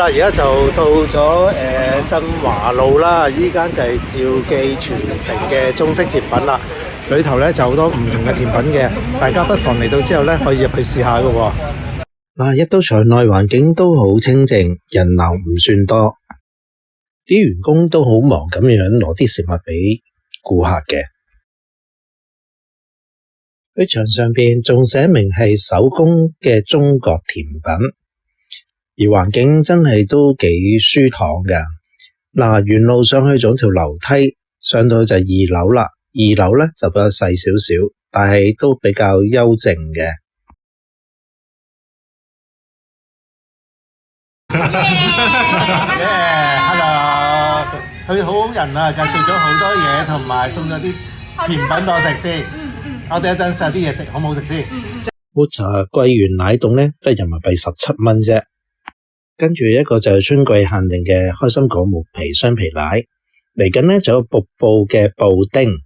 啦，而家就到咗振華路啦，依間就係趙記傳承嘅中式甜品啦。裏頭咧就好多唔同嘅甜品嘅，大家不妨嚟到之後咧可以入去試下嘅喎。嗱，入到場內環境都好清靜，人流唔算多，啲員工都好忙咁樣攞啲食物俾顧客嘅。喺牆上邊仲寫明係手工嘅中國甜品，而環境真係都幾舒坦㗎。嗱，沿路上去仲有條樓梯，上到去就2樓啦。2樓咧就比較細少少，但係都比較幽靜嘅。Hello， 佢好好人啊，介紹咗好多嘢，同埋送咗啲甜品俾我食先。我哋一陣試下啲嘢食，好唔好食先？抹茶桂圓奶凍咧，得人民幣17蚊啫。跟住一個就係春季限定嘅開心果木皮雙皮奶，嚟緊咧仲有瀑布嘅布丁，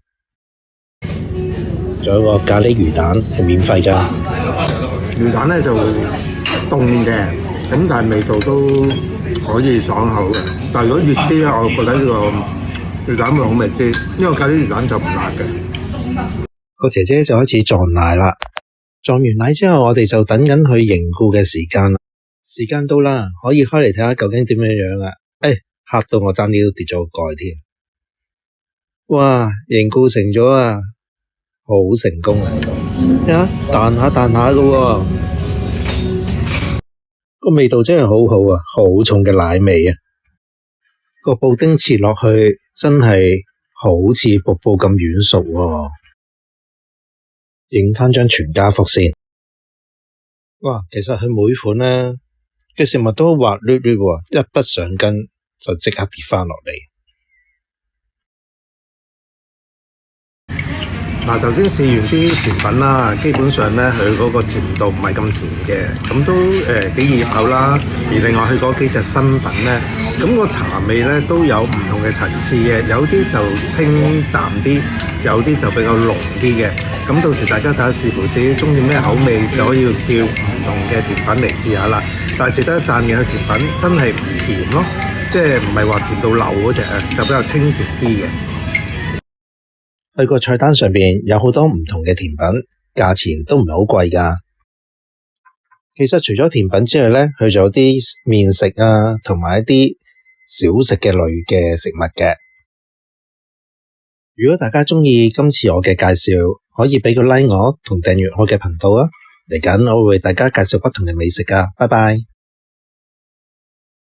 仲有個咖喱魚蛋係免費㗎。魚蛋咧就凍嘅，咁但係味道都可以爽口嘅。但係如果熱啲咧，我覺得呢個魚蛋會好味啲，因為咖喱魚蛋就唔辣嘅。個姐姐就開始撞奶啦，撞完奶之後，我哋就等緊去凝固嘅時間啦。時間到啦，可以開嚟睇下究竟點樣樣啦。嚇到我爭啲都跌咗個蓋添。哇，凝固成咗啊，好成功啊！睇下彈下彈下噶喎，個味道真係好好啊，好重嘅奶味啊！個布丁切落去真係好似瀑布咁軟熟喎。影返張全家福先。哇，其實佢每款呢嘅食物都滑捋捋喎，一不上筋就即刻跌返落嚟。嗱，頭先試完啲甜品啦，基本上咧佢嗰個甜度唔係咁甜嘅，咁都幾易入口啦。而另外佢嗰幾隻新品咧，咁個茶味咧都有唔同嘅層次嘅，有啲就清淡啲，有啲就比較濃啲嘅。咁到時大家睇下視乎自己中意咩口味，就可以叫唔同嘅甜品嚟試下啦。但係值得一讚嘅，佢甜品真係唔甜咯，即係唔係話甜到流嗰隻啊，就比較清甜啲嘅。佢個菜單上邊有好多唔同嘅甜品，價錢都唔係好貴㗎。其實除咗甜品之外咧，佢仲有啲麵食啊，同埋一啲小食嘅類嘅食物嘅。如果大家鍾意今次我嘅介紹，可以俾個 like 我同訂閱我嘅頻道啊。嚟緊我會為大家介紹不同嘅美食㗎。拜拜。